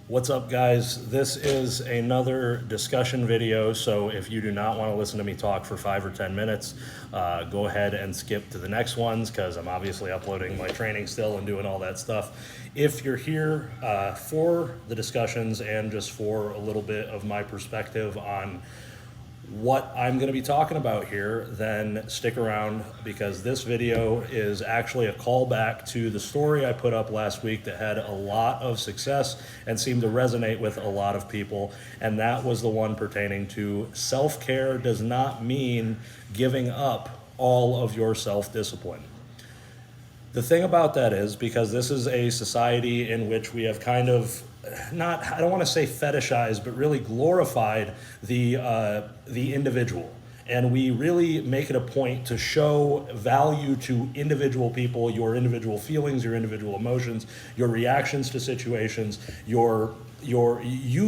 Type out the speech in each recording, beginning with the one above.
What's up, guys? This is another discussion video, so if you do not want to listen to me talk for 5 or 10 minutes, go ahead and skip to the next ones, because I'm obviously uploading my training still and doing all that stuff. If you're here for the discussions and just for a little bit of my perspective on what I'm going to be talking about here, then stick around, because this video is actually a callback to the story I put up last week that had a lot of success and seemed to resonate with a lot of people, and that was the one pertaining to self-care does not mean giving up all of your self-discipline. The thing about that is, because this is a society in which we have kind of not, I don't want to say fetishized, but really glorified the individual. And we really make it a point to show value to individual people, your individual feelings, your individual emotions, your reactions to situations, you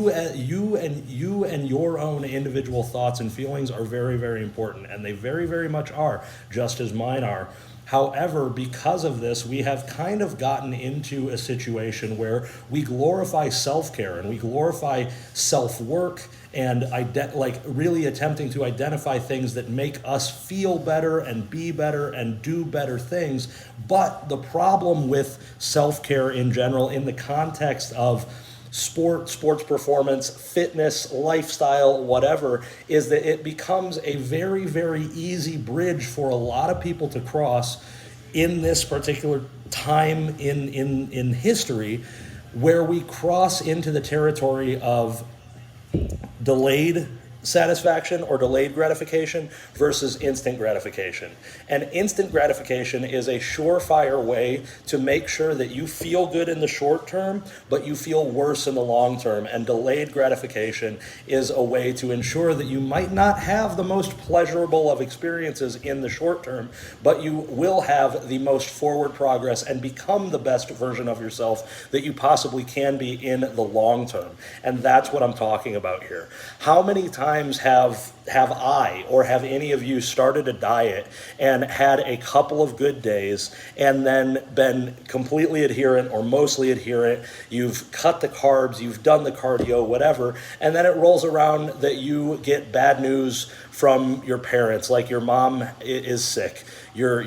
and your own individual thoughts and feelings are very, very important, and they very, very much are, just as mine are. However, because of this, we have kind of gotten into a situation where we glorify self-care and we glorify self-work and really attempting to identify things that make us feel better and be better and do better things. But the problem with self-care in general, in the context of sports performance, fitness, lifestyle, whatever, is that it becomes a very, very easy bridge for a lot of people to cross in this particular time in history, where we cross into the territory of delayed satisfaction or delayed gratification versus instant gratification. And instant gratification is a surefire way to make sure that you feel good in the short term, but you feel worse in the long term. And delayed gratification is a way to ensure that you might not have the most pleasurable of experiences in the short term, but you will have the most forward progress and become the best version of yourself that you possibly can be in the long term. And that's what I'm talking about here. How many times have I or have any of you started a diet and had a couple of good days and then been completely adherent or mostly adherent? You've cut the carbs, you've done the cardio, whatever, and then it rolls around that you get bad news from your parents, like your mom is sick, your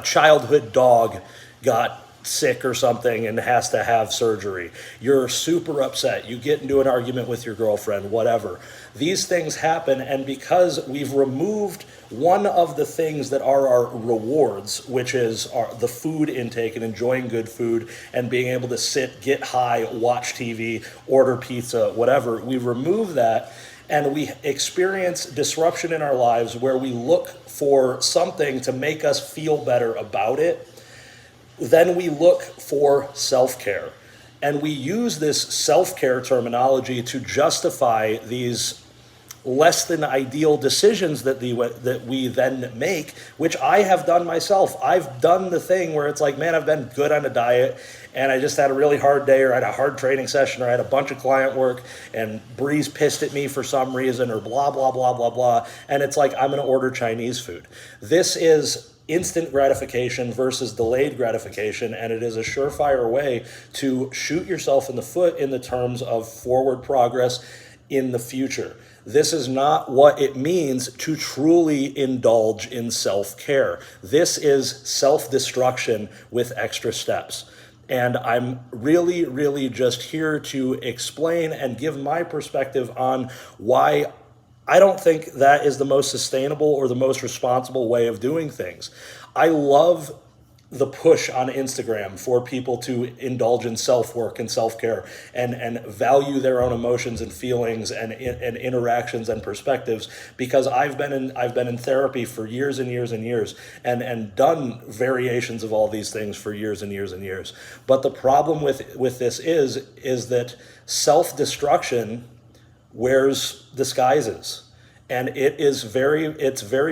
childhood dog got sick or something and has to have surgery. You're super upset. You get into an argument with your girlfriend, whatever. These things happen, and because we've removed one of the things that are our rewards, which is the food intake and enjoying good food and being able to sit, get high, watch TV, order pizza, whatever, we remove that, and we experience disruption in our lives where we look for something to make us feel better about it. Then we look for self-care. And we use this self-care terminology to justify these less than ideal decisions that we then make, which I have done myself. I've done the thing where it's like, man, I've been good on a diet and I just had a really hard day, or I had a hard training session, or I had a bunch of client work and Bree's pissed at me for some reason, or blah, blah, blah, blah, blah. And it's like, I'm going to order Chinese food. This is instant gratification versus delayed gratification, and it is a surefire way to shoot yourself in the foot in the terms of forward progress in the future. This is not what it means to truly indulge in self-care. This is self-destruction with extra steps. And I'm really, really just here to explain and give my perspective on why I don't think that is the most sustainable or the most responsible way of doing things. I love the push on Instagram for people to indulge in self-work and self-care and value their own emotions and feelings and interactions and perspectives, because I've been in therapy for years and years and years and done variations of all these things for years and years and years. But the problem with this is that self-destruction wears disguises. And it's very,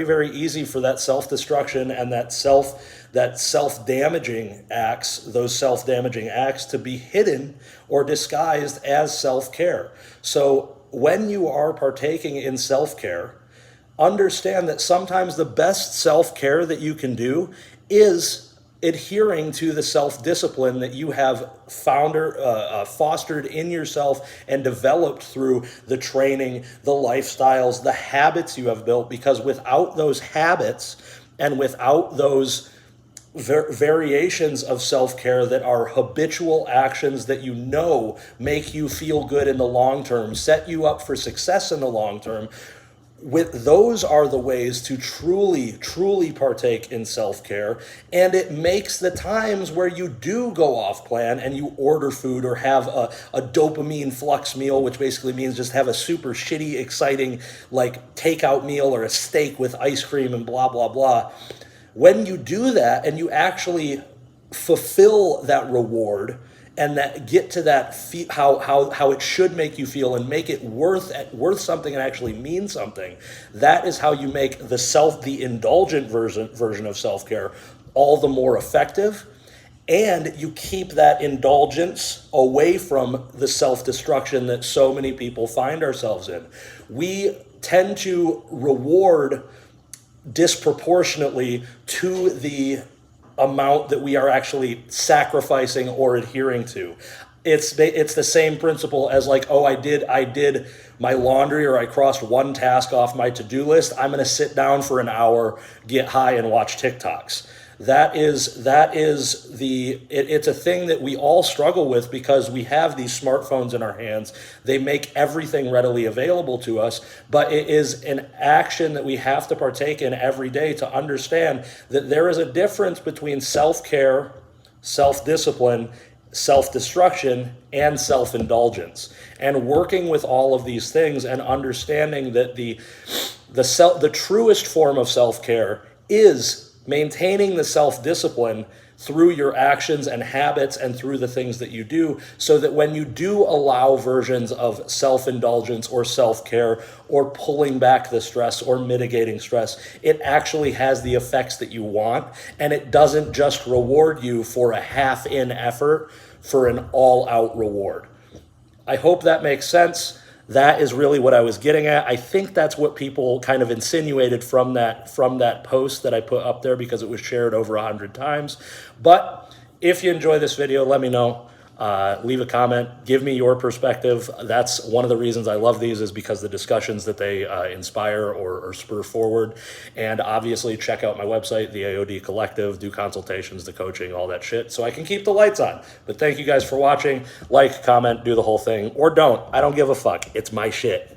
very easy for that self-destruction and that self-damaging acts, those self-damaging acts, to be hidden or disguised as self-care. So when you are partaking in self-care, understand that sometimes the best self-care that you can do is adhering to the self-discipline that you have fostered in yourself and developed through the training, the lifestyles, the habits you have built. Because without those habits and without those variations of self-care that are habitual actions that you know make you feel good in the long term, set you up for success in the long term, those are the ways to truly partake in self-care. And it makes the times where you do go off plan and you order food or have a dopamine flux meal, which basically means just have a super shitty, exciting like takeout meal or a steak with ice cream and blah, blah, blah. When you do that and you actually fulfill that reward and that get to that how it should make you feel and make it worth something and actually mean something, that is how you make the indulgent version of self-care all the more effective. And you keep that indulgence away from the self-destruction that so many people find ourselves in. We tend to reward disproportionately to the amount that we are actually sacrificing or adhering to. It's the same principle as like, oh, I did my laundry, or I crossed one task off my to-do list. I'm going to sit down for an hour, get high, and watch TikToks. It's a thing that we all struggle with because we have these smartphones in our hands. They make everything readily available to us, but it is an action that we have to partake in every day to understand that there is a difference between self-care, self-discipline, self-destruction, and self-indulgence. And working with all of these things and understanding that the truest form of self-care is maintaining the self-discipline through your actions and habits and through the things that you do, so that when you do allow versions of self-indulgence or self-care or pulling back the stress or mitigating stress, it actually has the effects that you want, and it doesn't just reward you for a half-in effort for an all-out reward. I hope that makes sense. That is really what I was getting at. I think that's what people kind of insinuated from that post that I put up there, because it was shared over 100 times. But if you enjoy this video, let me know. Leave a comment, give me your perspective. That's one of the reasons I love these, is because the discussions that they inspire or spur forward. And obviously check out my website, the AOD Collective, do consultations, the coaching, all that shit, so I can keep the lights on. But thank you guys for watching. Like, comment, do the whole thing, or don't. I don't give a fuck. It's my shit.